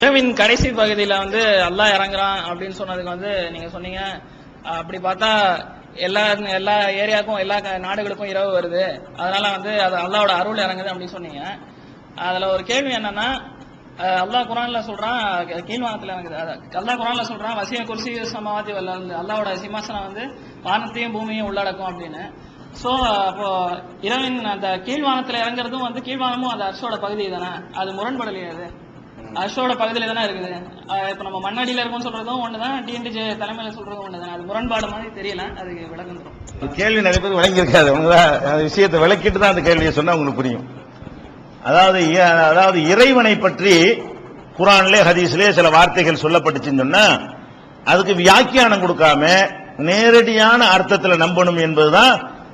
இரவின் கடைசி பகுதியில அல்லாஹ் இறங்குறான் அப்படின்னு சொன்னதுக்கு நீங்க சொன்னீங்க, அப்படி பார்த்தா எல்லா எல்லா ஏரியாவுக்கும் எல்லா நாடுகளுக்கும் இரவு வருது, அதனால அது அல்லாஹ்வோட அருள் இறங்குது அப்படின்னு சொன்னீங்க. அதுல ஒரு கேள்வி என்னன்னா, அல்லாஹ் குர்ஆன்ல சொல்றான், கீழ்வானத்துல இறங்குது. அல்லாஹ் குர்ஆன்ல சொல்றான், வசிய குர்சி சமாவாதி வல்ல, அல்லாஹ்வோட சிம்மாசனம் வானத்தையும் பூமியையும் உள்ளடக்கும் அப்படின்னு. சோ அப்போ இரவின் அந்த கீழ்வானத்துல இறங்குறதும் கீழ்வானமும் அந்த அர்ஷோட பகுதி தானே, அது முரண்படலையே? அது அர்ஷோட பகுதியில தானே இருக்குது. இப்ப நம்ம மண்ணடியில இருக்கும்னு சொல்றதும் ஒண்ணுதான், டிஎன்டிஜே தலைமையில சொல்றதும் ஒண்ணுதான். அது முரண்பாடு மாதிரி தெரியல, அதுக்கு விளக்கம் தரும். கேள்வி நிறைய பேர் விளங்கி இருக்காது. அந்த விஷயத்தை விளக்கிட்டு தான் அந்த கேள்வியை சொன்னா உங்களுக்கு புரியும். அதாவது இறைவனை பற்றி குர்ஆன்ல ஹதீஸ்ல சில வார்த்தைகள் சொல்லப்பட்டுச்சுன்னு சொன்னா அதுக்கு வியாக்கியானம் கொடுக்காம நேரடியான அர்த்தத்தில் நம்பணும் என்பதுதான்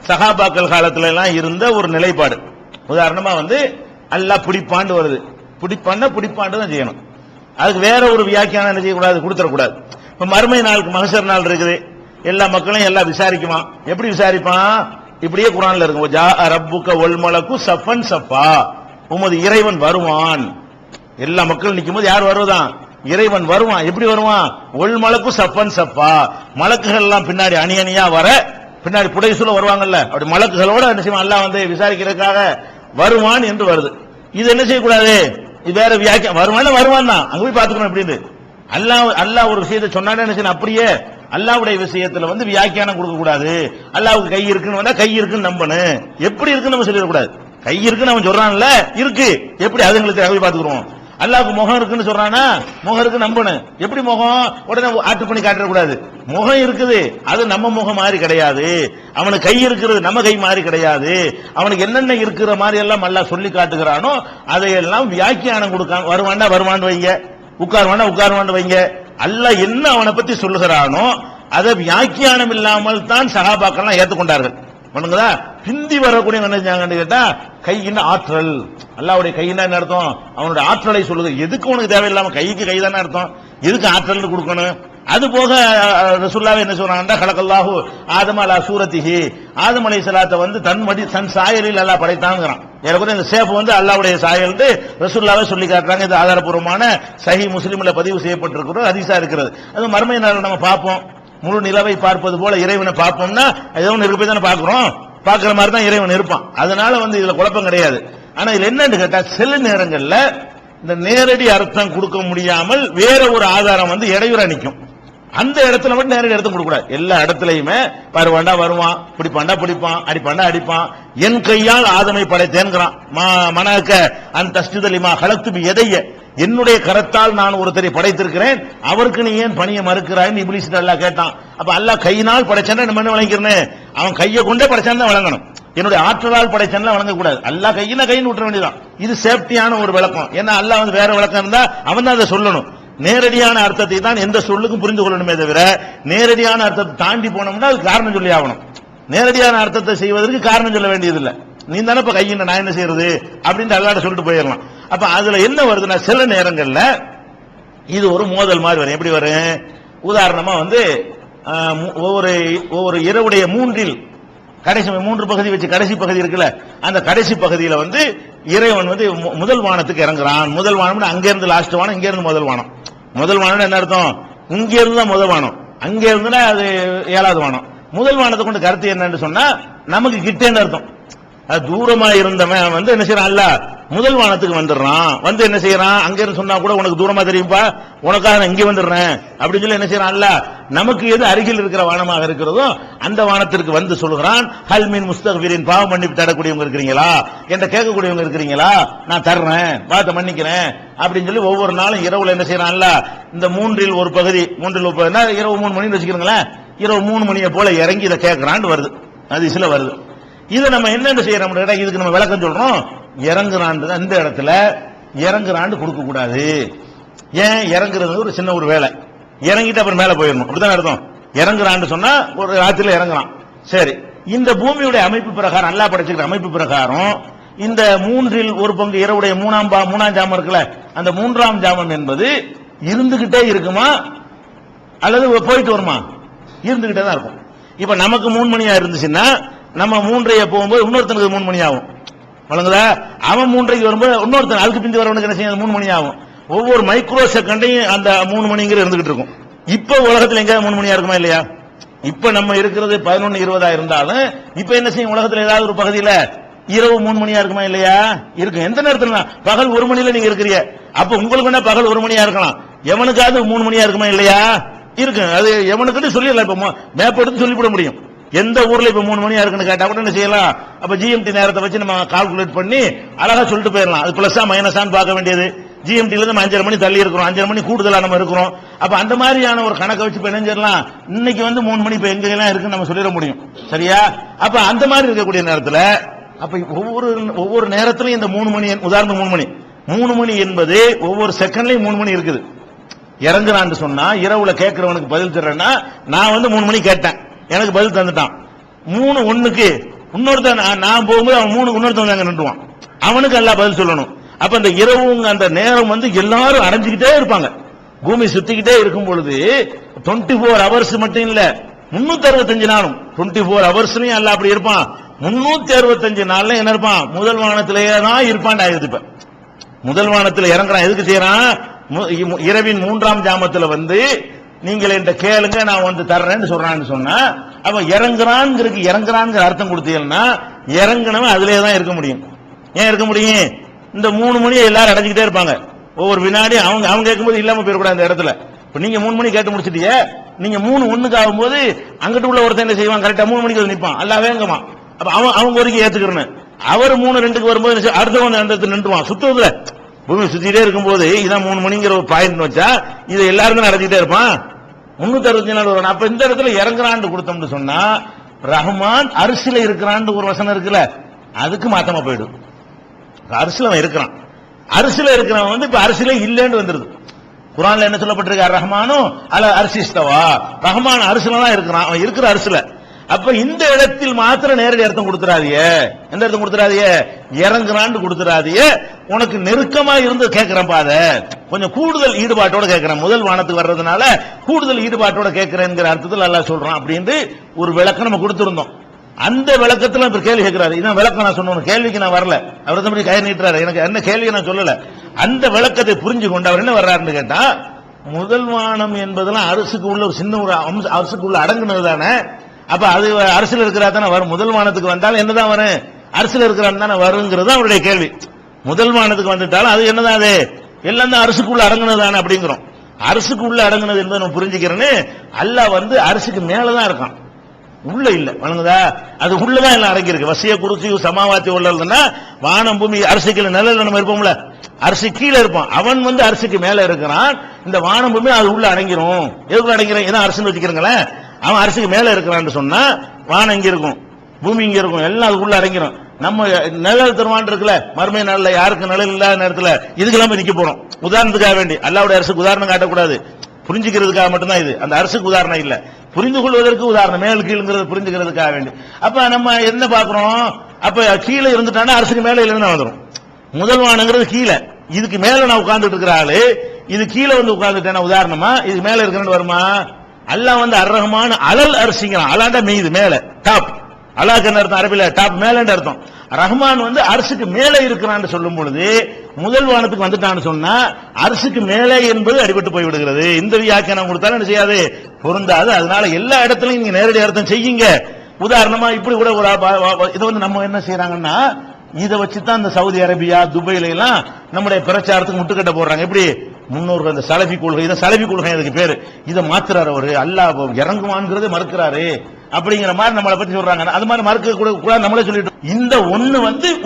சஹாபாக்கள் காலத்துல எல்லாம் இருந்த ஒரு நிலைப்பாடு. உதாரணமா அல்லாஹ் பிடிப்பாண்டு வருது, பிடிப்பாண்டு தான் செய்யணும். அதுக்கு வேற ஒரு வியாக்கியானம் என்ன செய்யக்கூடாது, கொடுத்துடக்கூடாது. இப்ப மறுமை நாளுக்கு மஹ்ஷர் நாள் இருக்குது, எல்லா மக்களையும் எல்லாம் விசாரிக்குமா. எப்படி விசாரிப்பான்? இப்படியே குர்ஆன்ல இருக்கும், ஜா ரப்புக வல் மலக்கு சஃபன் சஃபா, உமது இறைவன் வருவான். எல்லா மக்களும் நிக்கும் போது யார் வருவதான்? இறைவன் வருவான். எப்படி வருவான்? ஒல் மலக்கு சஃபன் சஃபா, மலக்குகள் எல்லாம் பின்னாடி அணி அணியா வர, பின்னாடி புடைசூழ வருவாங்கல்ல, அப்படி மலக்குகளோட என்ன செய்வான்? அல்லாஹ் விசாரிக்கிறதுக்காக வருவான் என்று வருது. இது என்ன செய்யக்கூடாது, இது வேற வியாக்கியம். வருவான் தான், அங்க போய் பாத்துக்கணும். எப்படின்னு அல்லாஹ் ஒரு விஷயத்தை சொன்னானே என்ன செய்யணும், அப்படியே அல்லாஹ்வுடைய விஷயத்துல வியாக்கியானம் கொடுக்க கூடாது. அல்லாஹ்வுக்கு கை இருக்குன்னு வந்தா கை இருக்குன்னு நம்பணும். எப்படி இருக்குன்னு நம்ம சொல்லிடக்கூடாது. கை இருக்குன்னு அவன் சொல்றான்ல, இருக்கு, எப்படி அதுங்களுக்கு போய் பாத்துக்கிறோம். அல்லாஹ்வுக்கு முகம் இருக்குன்னு சொல்றானா, முகம் இருக்கு நம்பணும். எப்படி முகம்? உடனே ஆட்டு பண்ணி காட்டக்கூடாது. முகம் இருக்குது, அது நம்ம முகம் மாதிரி கிடையாது. அவனுக்கு கை இருக்கிறது நம்ம கை மாதிரி கிடையாது. அவனுக்கு என்னென்ன இருக்கிற மாதிரி எல்லாம் அல்லாஹ் சொல்லி காட்டுகிறானோ அதையெல்லாம் வியாக்கியானம் கொடுக்காம வருவான்னு வைங்க, உட்காருவான்னு வைங்க. அல்லாஹ் என்ன அவனை பத்தி சொல்லுகிறானோ அதை வியாக்கியானம் இல்லாமல் தான் சஹாபாக்கள் ஏற்றுக்கொண்டார்கள். பண்ணுங்கதா பிந்தி வரக்கூடிய என்ன கேட்டா, கையின் ஆற்றல், அல்லாஹ்வுடைய கையினா என்ன அர்த்தம்? அவனுடைய ஆற்றலை சொல்லுது. எதுக்கு உனக்கு தேவையில்லாம கைக்கு கை தானே அர்த்தம், எதுக்கு ஆற்றல் கொடுக்கணும்? அது போக ரசூலுல்லாஹ் என்ன சொல்றாங்க, கலக்கல்லாஹு ஆதம அலா சூரத்திஹி, ஆதம் அலைஹிஸ்ஸலாத்தை தன் சாயலில் அல்லாஹ் படைத்தான்ங்கறான். ஏறக்குறைய இந்த சேஃப் அல்லாஹ்வுடைய சாயல் ரசூலுல்லாஹ் சொல்லி காட்டுறாங்க. இது ஆதாரபூர்வமான சஹீஹ் முஸ்லிம்ல பதிவு செய்யப்பட்டிருக்கிற ஹதீஸா இருக்கிறது. அது மறுமை நாள் நம்ம பார்ப்போம். முழு நிலவை பார்ப்பது போல இறைவனை பார்ப்போம்னா ஏதோ ஒன்று இருப்பை தானே பார்க்கிறோம், பார்க்கிற மாதிரி தான் இறைவன் இருப்பான். அதனால இதுல குழப்பம் கிடையாது. ஆனா இதுல என்னன்னு கேட்டா, சில நேரங்கள்ல இந்த நேரடி அர்த்தம் கொடுக்க முடியாமல் வேற ஒரு ஆதாரம் இடையூறா நிற்கும். அந்த இடத்துல மட்டும் நேரடி அர்த்தம் கொடுக்க கூடாது. எல்லா இடத்துலயுமே வருவான், பிடிப்பான், அடிப்பான். என் கையால் ஆதமை படைத்தேன்கிறான். மனக்க அந்த தஸ்துதலிமா கலத்து எதைய, என்னுடைய கரத்தால் நான் ஒருத்தரை படைத்திருக்கிறேன், அவருக்கு நீ ஏன் பணியை மறுக்கிறாய் இப்லீஸ் அல்லாஹ் கேட்டான். அப்ப அல்லாஹ் கையினால் படைச்சான நம்ம என்ன வழங்கிறேன், அவன் கையை கொண்டே படைச்சான் வழங்கணும். என்னுடைய ஆற்றலால் படைச்சான் வழங்கக்கூடாது. அல்லாஹ் கையின்னு விட்டுற வேண்டியதான். இது சேஃப்டியான ஒரு விளக்கம். ஏன்னா அல்லாஹ் வேற விளக்கம் இருந்தா அவன் தான் அதை சொல்லணும். நேரடியான அர்த்தத்தை தான் எந்த சொல்லுக்கும் புரிந்து கொள்ளணுமே தவிர நேரடியான அர்த்தத்தை தாண்டி போனோம்னா அது காரணம் சொல்லி ஆகணும். நேரடியான அர்த்தத்தை செய்வதற்கு காரணம் சொல்ல வேண்டியதில்லை. நீ தானே இப்ப கையின நான் என்ன செய்யறது அப்படின்னு அல்லாஹ்ட்ட சொல்லிட்டு போயிடலாம். அப்ப அதுல என்ன வருதுன்னா, சில நேரங்கள்ல இது ஒரு மோதல் மாதிரி வரும். எப்படி வரும்? உதாரணமா ஒவ்வொரு இரவுடைய மூன்றில் கடைசி மூன்று பகுதி வச்சு கடைசி பகுதி இருக்குல்ல, அந்த கடைசி பகுதியில இறைவன் முதல் வானத்துக்கு இறங்குறான். முதல் வானம் அங்க இருந்து லாஸ்ட் வானம், இங்க இருந்து முதல் வானம். முதல் வானம் என்ன அர்த்தம்? இங்க இருந்து தான் முதல் வானம், அங்க இருந்துன்னா அது 7வது வானம். முதல் வானத்தை கொண்டு கருத்து என்னன்னு சொன்னா நமக்கு கிட்டேன்னு அர்த்தம். அது தூரமா இருந்தவன் என்ன செய்யறான், அல்ல முதல் வானத்துக்கு வந்துடுறான். என்ன செய்யறான், அங்க இருந்து சொன்னா கூட உனக்கு தூரமா தெரியும்பா, உனக்காக நான் இங்க வந்துடுறேன் அப்படின்னு சொல்லி என்ன செய்யறான், அல்ல நமக்கு எது அருகில் இருக்கிற வானமாக இருக்கிறதோ அந்த வானத்திற்கு சொல்லுகிறான். ஹல்மின் முஸ்தக்பிரின், பாவம் மன்னிப்பு தரக்கூடியவங்க இருக்கிறீங்களா என்ற கேட்கக்கூடியவங்க இருக்கிறீங்களா, நான் தர்றேன், பாவத்தை மன்னிக்கிறேன் அப்படின்னு சொல்லி ஒவ்வொரு நாளும் இரவுல என்ன செய்யறான், அல்ல இந்த மூன்றில் ஒரு பகுதி இரவு 3 மணின்னு வச்சுக்கிறீங்களேன், இரவு 3 மணியை போல இறங்கி இதை கேட்கறான்னு வருது. அது சில வருது. இதை நம்ம என்ன செய்யறோம், இதுக்கு நம்ம விளக்கம் சொல்றோம். இறங்குறான், அந்த இடத்துல இறங்குறான்னு கொடுக்க கூடாது. ஏன்? இறங்குறது ஒரு சின்ன ஒரு வேலை, இறங்கிட்டு அப்புறம் மேல போயிடணும், அப்படிதான் அர்த்தம். இறங்குறான்னு சொன்னா ஒரு ராத்திரில இறங்குறான். சரி, இந்த பூமியுடைய அமைப்பு பிரகாரம், அல்லாஹ் படைச்சிருக்கிற அமைப்பு பிரகாரம் இந்த மூன்றில் ஒரு பங்கு இரவுடைய மூணாம் ஜாமம் இருக்குல்ல, அந்த 3ஆம் ஜாமம் என்பது இருந்துகிட்டே இருக்குமா அல்லது போயிட்டு வருமா? இருந்துகிட்டே தான் இருக்கும். இப்ப நமக்கு 3 மணியா இருந்துச்சுன்னா நம்ம 3:30 போகும்போது இன்னொருத்தனுக்கு 3 மணி ஆகும். வழங்குதா? அவன் 3:30 வரும்போது இன்னொருத்தன் அதுக்கு பிந்தி வரவனுக்கு என்ன செய்யும், 3 மணி ஆகும். ஒவ்வொரு மைக்ரோ செகண்டையும் அந்த 3 மணிங்கிற இருந்துகிட்டு இருக்கும். இப்ப உலகத்துல எங்க 3 மணியா இருக்குமா இல்லையா? இப்ப நம்ம இருக்கிறது 11:20 இருந்தாலும் இப்ப என்ன செய்யும், உலகத்துல ஏதாவது ஒரு பகுதியில இரவு 3 மணியா இருக்குமா இல்லையா? இருக்கும். எந்த நேரத்துல பகல் 1 மணில நீங்க இருக்கிறீங்க, அப்ப உங்களுக்கு என்ன பகல் 1 மணியா இருக்கலாம், எவனுக்காவது 3 மணியா இருக்குமா இல்லையா? இருக்கு. அது எவனுக்குன்னு சொல்லிடலாம். இப்ப மேப் எடுத்து சொல்லிவிட முடியும். எந்த ஊர்ல இப்ப 3 மணியா இருக்குன்னு கேட்டா கூட என்ன செய்யலாம், அப்ப ஜிஎம்டி நேரத்தை வச்சு நம்ம கால்குலேட் பண்ணி அழகா சொல்லிட்டு போயிடலாம். அது பிளஸா மைனஸான்னு பார்க்க வேண்டியது. ஜிஎம்டில இருந்து 5:30 மணி தள்ளி இருக்கிறோம், 5:30 மணி கூடுதலா நம்ம இருக்கிறோம். அப்ப அந்த மாதிரியான ஒரு கணக்கை வச்சு இணைஞ்சிடலாம். இன்னைக்கு 3 மணி இப்ப எங்கெல்லாம் இருக்குன்னு நம்ம சொல்லிட முடியும். சரியா? அப்ப அந்த மாதிரி இருக்கக்கூடிய நேரத்துல அப்ப ஒவ்வொரு நேரத்திலும் இந்த 3 மணி, உதாரணம் 3 மணி என்பது ஒவ்வொரு செகண்ட்லயும் 3 மணி இருக்குது. இறங்குறான்னு சொன்னா இரவுல கேட்கிறவனுக்கு பதில் தர்றேன்னா நான் 3 மணி கேட்டேன், எனக்கு பதில் தந்துட்டான். 3:01 இன்னொருத்தன் நான் போகும்போது அவன் 3 இன்னொருத்தன் அங்க நின்றுவான், அவனுக்கு எல்லாம் பதில் சொல்லணும். அப்ப அந்த இரவு அந்த நேரம் எல்லாரும் அடைஞ்சுக்கிட்டே இருப்பாங்க. பூமி சுத்திக்கிட்டே இருக்கும் பொழுது 24 ஹவர்ஸ் மட்டும் இல்ல, 365 நாளும் 24 ஹவர்ஸ்லயும் எல்லாம் அப்படி இருப்பான். 365 நாள்ல என்ன இருப்பான், முதல் வானத்திலேயே தான் இருப்பான். இப்ப முதல் வானத்துல இறங்குறான். எதுக்கு செய்யறான், இரவின் 3ஆம் ஜாமத்துல நீங்கள் என்ற கேளுங்க நான் தர்றேன்னு சொல்றான்னு சொன்னா, அப்ப இறங்குறான் அர்த்தம் கொடுத்தீங்கன்னா இறங்குனவன் அதிலே தான் இருக்க முடியும். ஏன் இருக்க முடியும், இந்த 3 மணியை எல்லாரும் அடைஞ்சுக்கிட்டே இருப்பாங்க. ஒவ்வொரு வினாடி அவங்க கேட்கும்போது இல்லாம போயிடக்கூடாது அந்த இடத்துல. இப்ப நீங்க 3 மணி கேட்டு முடிச்சிட்டீங்க, நீங்க 3:01 ஆகும்போது அங்கிட்டு உள்ள ஒருத்தன் என்ன செய்வான், கரெக்டா 3 மணிக்கு நிற்பான், அல்ல வேங்கமா. அப்ப அவங்க வரைக்கும் ஏத்துக்கிறேன். அவர் 3:02 வரும்போது அடுத்தவன் அந்த இடத்துல நின்றுவான். சுத்துறதுல பூமி சுத்திட்டே இருக்கும்போது இதான் 3 மணிங்கிற ஒரு பாயிண்ட் வச்சா இதை எல்லாருமே நடத்திட்டே இருப்பான். 364 நாள் வரும். அப்ப இந்த இடத்துல இறங்குறான்னு கொடுத்தோம்னு சொன்னா ரஹ்மான் அரிசில இருக்கிறான்னு ஒரு வசனம் இருக்குல்ல, அதுக்கு மாத்தமா போயிடும். அரிசில இருக்கிறான், அரிசில இருக்கிறவன் இப்ப அரிசில இல்லன்னு வந்துருது. குர்ஆன்ல என்ன சொல்லப்பட்டிருக்கு, ரஹ்மானும் அல அரிசிஸ்தவா, ரஹ்மான் அரிசில தான் இருக்கிறான், அவன் இருக்கிற அரிசில. அப்ப இந்த இடத்தில் மாத்திரம் நேரடி அர்த்தம் கொடுத்துறாதிய. எந்த அர்த்தம் கொடுத்துறாதிய, இறங்குறான்னு கொடுத்துறாதிய. உனக்கு நெருக்கமா இருந்து கேட்கிறேன், பாத கொஞ்சம் கூடுதல் ஈடுபாட்டோட கேட்கிறேன், முதல் வானத்துக்கு வர்றதுனால கூடுதல் ஈடுபாட்டோட கேட்கிறேங்கிற அர்த்தத்தில் அல்லாஹ் சொல்றான் அப்படின்னு ஒரு விளக்கம் நம்ம கொடுத்திருந்தோம். அந்த விளக்கத்துல இப்ப கேள்வி கேட்கிறாரு. இதான் விளக்கம் நான் சொன்ன கேள்விக்கு நான் வரல, அவர் தான் கயிறு நீட்டுறாரு, எனக்கு என்ன கேள்வியை நான் சொல்லல. அந்த விளக்கத்தை புரிஞ்சு கொண்டு அவர் என்ன வர்றாருன்னு கேட்டா, முதல் வானம் என்பதெல்லாம் அரசுக்கு உள்ள ஒரு சின்ன ஒரு அரசுக்கு உள்ள அடங்குனது தானே. அப்ப அது அரசியல் இருக்கிறா தானே வரும். முதல் வானத்துக்கு வந்தாலும் என்னதான் வரும், அரசியல் இருக்கிறான்னு தானே வருங்கிறது அவருடைய கேள்வி. முதல் வானத்துக்கு வந்துட்டாலும் அது என்னதான், அது எல்லாம் தான் அரசுக்குள்ள அடங்குனது தானே அப்படிங்கிறோம். அரசுக்கு உள்ள அடங்குனது என்பதை நம்ம புரிஞ்சுக்கிறேன்னு, அல்லாஹ் அரசுக்கு மேலதான் இருக்கான், உள்ள இல்ல. வணங்குதா, அது உள்ளதான் எல்லாம் அடங்கி இருக்கு. வசிய குருசி சமாவாத்தி உள்ளதுன்னா வானம் பூமி அரசுக்கு நிழல்ல நம்ம இருப்போம்ல, அரசு கீழே இருப்பான், அவன் அரசுக்கு மேல இருக்கிறான். இந்த வானம் பூமி அது உள்ள அடங்கிரும். எதுக்குள்ள அடங்கிறேன், ஏன்னா அரசுன்னு வச்சுக்கிறீங்களேன், அவன் அரசுக்கு மேல இருக்கிறான்னு சொன்னா வானம் இங்க இருக்கும், பூமி இங்க இருக்கும், எல்லாம் அதுக்குள்ள அடங்கிரும். நம்ம நிழல் தருவான் இருக்குல்ல, மறுமை நாள்ல யாருக்கு நிழல் இல்லாத நேரத்துல இதுக்கெல்லாம் நிக்க போறோம். உதாரணத்துக்காக வேண்டி, அல்லாஹ்வுடைய அரசுக்கு உதாரணம் காட்டக்கூடாது, புரிஞ்சுக்கிறதுக்காக மட்டும்தான் இது. அந்த அரசுக்கு உதாரணம் இல்ல, புரிந்து கொள்வதற்கு உதாரணம், மேல் கீழ்ங்கிறது புரிஞ்சுக்கிறதுக்காக வேண்டி. அப்ப நம்ம என்ன பாக்குறோம், அப்ப கீழே இருந்துட்டானா அரசுக்கு மேல இல்லைன்னு வந்துடும். முதல் வானங்கிறது கீழே, இதுக்கு மேல நான் உட்கார்ந்துட்டு இருக்கிற ஆளு இது கீழே உட்கார்ந்துட்டேன்னா உதாரணமா இதுக்கு மேல இருக்கிறேன்னு வருமா? அல்லாஹ் அர்-ரஹ்மான் அலல் அரிசிங்கிறான். அலாண்டா மீது மேல, டாப். அல்லாஹ்க்கு என்ன அர்த்தம் அரபில, டாப் மேலன்னு அர்த்தம். ரஹ்மான் அரசுக்கு மேலே இருக்கிறான்னு சொல்லும் பொழுது முதல் வானத்துக்கு வந்துட்டான்னு சொன்னா அரசுக்கு மேலே என்பது அடிபட்டு போய் விடுகிறது. இந்த வியாக்கியானம் கொடுத்தாலும் என்ன செய்யாது, பொருந்தாது. அதனால எல்லா இடத்துலையும் நீங்க நேரடி அர்த்தம் செய்யுங்க. உதாரணமா இப்படி கூட இதை நம்ம என்ன செய்யறாங்கன்னா, இதை வச்சுதான் இந்த சவுதி அரேபியா துபாயில எல்லாம் நம்முடைய பிரச்சாரத்துக்கு முட்டுக்கட்ட போடுறாங்க. எப்படி முன்னோர்கள் அந்த சலபி கொள்கை, இதை சலபி கொள்கை அதுக்கு பேரு, இதை மாத்துறாரு அவரு, அல்லாஹ் இறங்குவான்ங்கிறதே மறுக்கிறாரு அப்படிங்கிற மாதிரி நம்மளை பத்தி சொல்றாங்க. அது மாதிரி மறுக்க கூட நம்மளே சொல்லிட்டு இந்த ஒண்ணு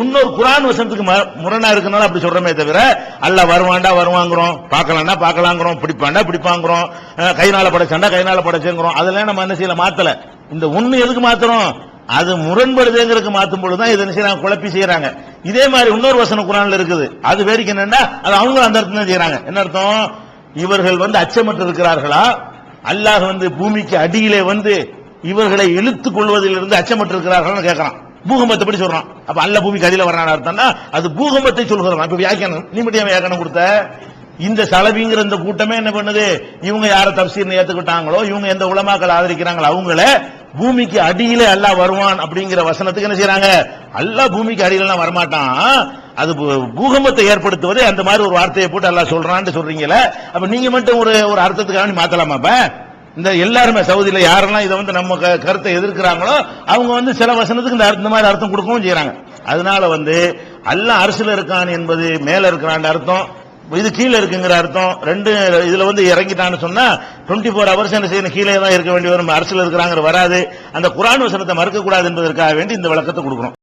இன்னொரு குர்ஆன் வசனத்துக்கு முரணா இருக்கனால அப்படி சொல்றமே தவிர அல்லாஹ் வருவாண்டா வருவாங்கிறோம், பார்க்கலாம்னா பார்க்கலாங்கிறோம், பிடிப்பாண்டா பிடிப்பாங்கிறோம், கைனால படைச்சாண்டா கைனால படைச்சுங்கிறோம். அதெல்லாம் நம்ம என்ன செய்யல, மாத்தல. இந்த ஒண்ணு எதுக்கு மாத்துறோம், அது முரண்படுதுங்கிறதுக்கு மாத்தும் பொழுதுதான் இதை செய்யறாங்க, குழப்பி செய்யறாங்க. இதே மாதிரி இன்னொரு வசனம் குர்ஆன்ல இருக்குது, அது வேடிக்கை என்னன்னா அது அவங்க அந்த அர்த்தம் தான் செய்யறாங்க. என்ன அர்த்தம், இவர்கள் அச்சமற்று இருக்கிறார்களா, அல்லாஹ் பூமிக்கு அடியிலே இவர்களை இழுத்துக் கொள்வதிலிருந்து அச்சமற்று இருக்கிறார்கள் கேட்கறான். பூகம்பத்தை படி சொல்றான். அப்ப அல்ல பூமிக்கு அடியில வர்றான் அர்த்தம்னா அது பூகம்பத்தை சொல்கிறோம். இப்ப வியாக்கியானம் நீ மட்டும் வியாக்கியானம் கொடுத்த இந்த சலபிங்கிற இந்த கூட்டமே என்ன பண்ணுது, இவங்க யார தப்சீர் ஏத்துக்கிட்டாங்களோ, இவங்க எந்த உலமாக்கள் ஆதரிக்கிறாங்களோ அவங்கள பூமிக்கு அடியிலே அல்லாஹ் வருவான் அப்படிங்கிற வசனத்துக்கு என்ன செய்யறாங்க, அல்லாஹ் பூமிக்கு அடியில வரமாட்டான், அது பூகம்பத்தை ஏற்படுத்துவதே அந்த மாதிரி ஒரு வார்த்தையை போட்டு அல்லாஹ் சொல்றான்னு சொல்றீங்களே, அப்ப நீங்க மட்டும் ஒரு ஒரு அர்த்தத்துக்காக மாத்தலாமா? அப்ப இந்த எல்லாருமே சவுதியில யாரெல்லாம் இதை வந்து நம்ம கருத்தை எதிர்க்கிறாங்களோ அவங்க வந்து சில வசனத்துக்கு இந்த மாதிரி அர்த்தம் கொடுக்கவும் செய்யறாங்க. அதனால வந்து அல்லாஹ் அரசுல இருக்கான் என்பது மேல இருக்கிறான் அர்த்தம், இது கீழே இருக்குங்கிற அர்த்தம். ரெண்டு இதுல வந்து இறங்கிட்டான்னு சொன்னா 24 hours என்ன செய்யணும், கீழே தான் இருக்க வேண்டிய வரும், அரசுல இருக்கிறாங்கிற வராது. அந்த குர்ஆன் வசனத்தை மறுக்க கூடாது என்பதற்காக வேண்டி இந்த விளக்கத்தை கொடுக்கிறோம்.